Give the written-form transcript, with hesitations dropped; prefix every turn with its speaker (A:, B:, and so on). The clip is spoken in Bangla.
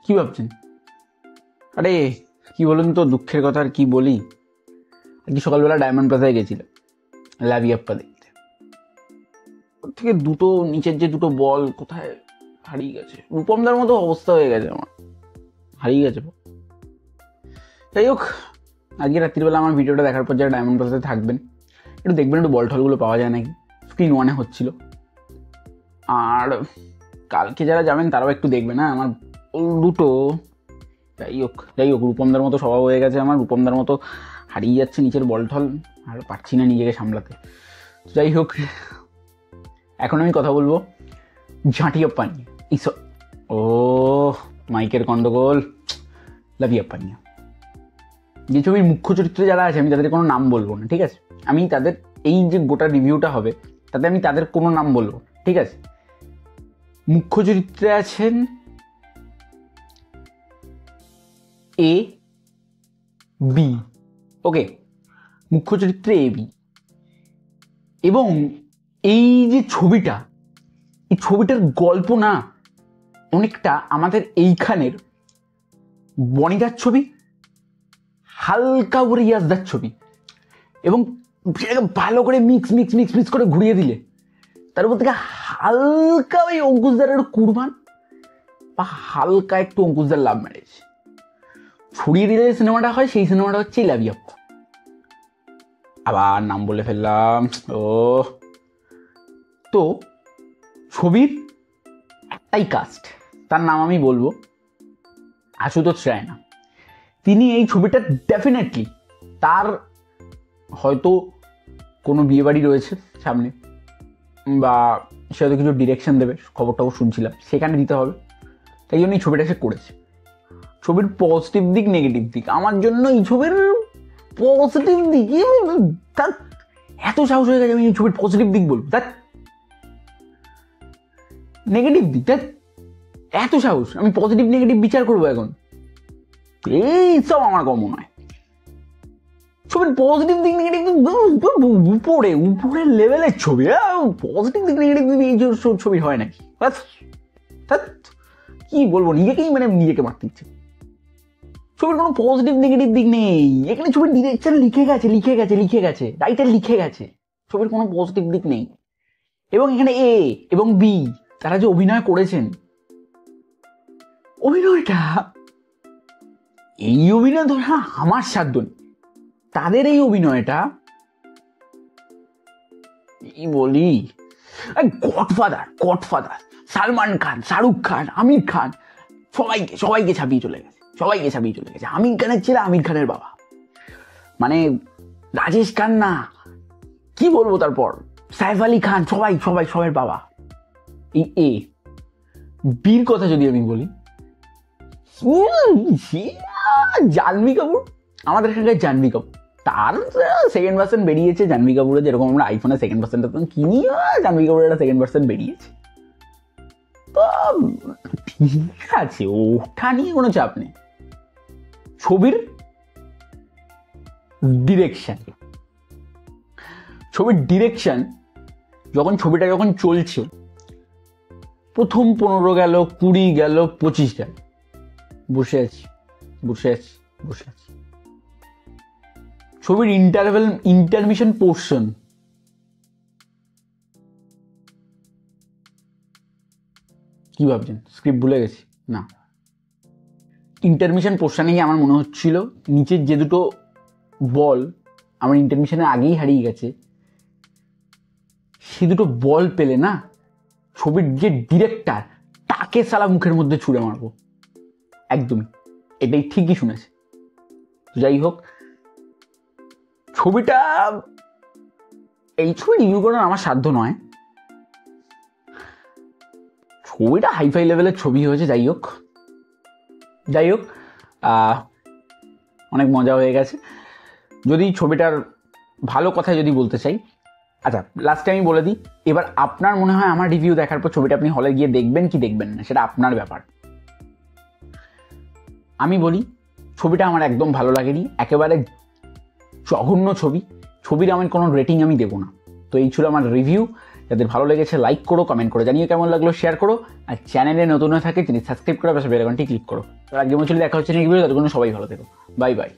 A: কি ভাবছেন? আরে কি বলুন তো, দুঃখের কথা আর কি বলি। আর কি সকালবেলা ডায়মন্ড প্লাজায় গেছিলাম লাভিয়াপ্পা দেখতে। ওর থেকে দুটো নিচের যে দুটো বল কোথায় হারিয়ে গেছে। রূপমদার মতো অবস্থা হয়ে গেছে আমার, হারিয়ে গেছে। যাই হোক, আজকে রাত্রিবেলা আমার ভিডিওটা দেখার পর যারা ডায়মন্ড প্লাজাতে থাকবেন একটু দেখবেন একটু বল টলগুলো পাওয়া যায় নাকি। স্ক্রিন 1-এ হচ্ছিল। আর কালকে যারা যাবেন তারাও একটু দেখবেন। না আমার দুটো যাই হোক রূপমদার মতো স্বভাব হয়ে গেছে আমার। রূপমদার মতো হারিয়ে যাচ্ছে নিচের বল টল, আর পারছি না নিজেকে সামলাতে। যাই হোক, এখন আমি কথা বলবো ঝাঁটিয়াপ্পা নিয়ে। ও মাইকের গন্ডগোল। লাভিয়াপ্পা নিয়ে যে ছবির মুখ্য চরিত্রে যারা আছে আমি তাদের কোনো নাম বলবো না, ঠিক আছে? আমি তাদের এই যে গোটা রিভিউটা হবে তাতে আমি তাদের কোনো নাম বলবো, ঠিক আছে? মুখ্য চরিত্রে আছেন এ বি, ওকে, মুখ্য চরিত্রে এ বি। এবং এই যে ছবিটা, এই ছবিটার গল্প না অনেকটা আমাদের এইখানের বনিদার ছবি, হালকা করে ইয়াসদার ছবি, এবং সেটাকে ভালো করে মিক্স করে ঘুরিয়ে দিলে তার উপর থেকে হালকা ওই অঙ্কুশদারের কুরবান বা হালকা একটু অঙ্কুশদার লাভ ম্যারেজ ছড়িয়ে দিলে সিনেমাটা হয়। সেই সিনেমাটা হচ্ছে লাভিয়াপ্পা। আবার নাম বলে ফেললাম। তো ছবির একটাই কাস্ট, তার নাম আমি বলবো আশুতোষ রায়না। তিনি এই ছবিটা ডেফিনেটলি, তার হয়তো কোনো বিয়েবাড়ি রয়েছে সামনে, বা সে হয়তো কিছু ডিরেকশন দেবে, খবরটাও শুনছিলাম, সেখানে দিতে হবে, তাই জন্য এই ছবিটা সে করেছে। ছবির পজিটিভ দিক নেগেটিভ দিক, আমার জন্য এই ছবির পজিটিভ দিক, তার এত সাহস হয়ে গেছে আমি এই ছবির পজিটিভ দিক বলবো, তার নেগেটিভ দিক, তার এত সাহস আমি পজিটিভ নেগেটিভ বিচার করবো এখন? এই সব আমার কম নয়। ছবির পজিটিভ দিক নেগেটিভ উপরের লেভেলের ছবি। পজিটিভ দিক নেগেটিভ এই ছবি হয় নাকি? কি বলবো, নিজেকে মারতে ইচ্ছে। ছবির কোনো পজিটিভ নেগেটিভ দিক নেই এখানে। ছবির ডিরেকশন লিখে গেছে, রাইটার লিখে গেছে, ছবির কোনো পজিটিভ দিক নেই। এবং এখানে এ এবং বি তারা যে অভিনয় করেছেন, অভিনয়টা, এই অভিনয় ধরা আমার সাধ্য নেই। তাদের এই অভিনয়টা বলি, গডফাদার সালমান খান, শাহরুখ খান, আমির খান, সবাইকে ছাপিয়ে চলে গেছে। আমির খানের ছেলে আমির খানের বাবা, মানে রাজেশ খান্না, কি বলবো, তারপর সাইফ আলী খান, সবাই বাবা। এই এ বীর কথা যদি আমি বলি, জাহ্নবী কাপুর, আমাদের এখানকার জাহ্নবী কাপুর, তার সেকেন্ড ভার্সন বেরিয়েছে জাহ্নবী কাপুরের, যেরকম আমরা আইফোনের সেকেন্ড ভার্সনটা কিনি, জাহ্নবী কাপুরের একটা সেকেন্ড ভার্সন বেরিয়েছে। তো ঠিক আছে, ওটা নিয়ে কোনো চাপ নেই। ছবির ডিরেকশন যখন ছবিটা চলছে, প্রথম 15 গেল, 20 গেল, 25 গেল, বসে আছি। ছবির ইন্টারমিশন পোর্শন, কি ভাবছেন স্ক্রিপ্ট ভুলে গেছি? না, ইন্টারমিশন পোর্শনে আমার মনে হচ্ছিল নিচের যে দুটো বল আমার ইন্টারমিশনের আগেই হারিয়ে গেছে, সে দুটো বল পেলে না ছবির যে ডিরেক্টর তাকে সালা মুখের মধ্যে ছুঁড়ে মারবো। একদমই, এটাই ঠিকই শুনেছে। যাই হোক, ছবিটা, এই ছবি রিভিউ করার আমার সাধ্য নয়। ছবিটা হাইফাই লেভেলের ছবি হয়েছে। যাই হোক, অনেক মজা হয়ে গেছে। যদি ছবিটার ভালো কথা যদি বলতে চাই, আচ্ছা লাস্টে আমি বলে দিই, এবার আপনার মনে হয় আমার রিভিউ দেখার পর ছবিটা আপনি হলে গিয়ে দেখবেন কি দেখবেন না, সেটা আপনার ব্যাপার। আমি বলি, ছবিটা আমার একদম ভালো লাগেনি, একেবারে জঘন্য ছবির আমি কোনো রেটিং আমি দেবো না। তো এই ছিল আমার রিভিউ যাদের ভালো লেগেছে লাইক করো, কমেন্ট করে জানিয়ে কেমন লাগলো, শেয়ার করো, আর চ্যানেলে নতুন হয়ে থাকে যিনি সাবস্ক্রাইব করে পাশে বেল আইকনটি ক্লিক করো। আর আজকে মনে দেখা হচ্ছে নেক্সট ভিডিও, তার জন্য সবাই ভালো থেকো। Bye bye.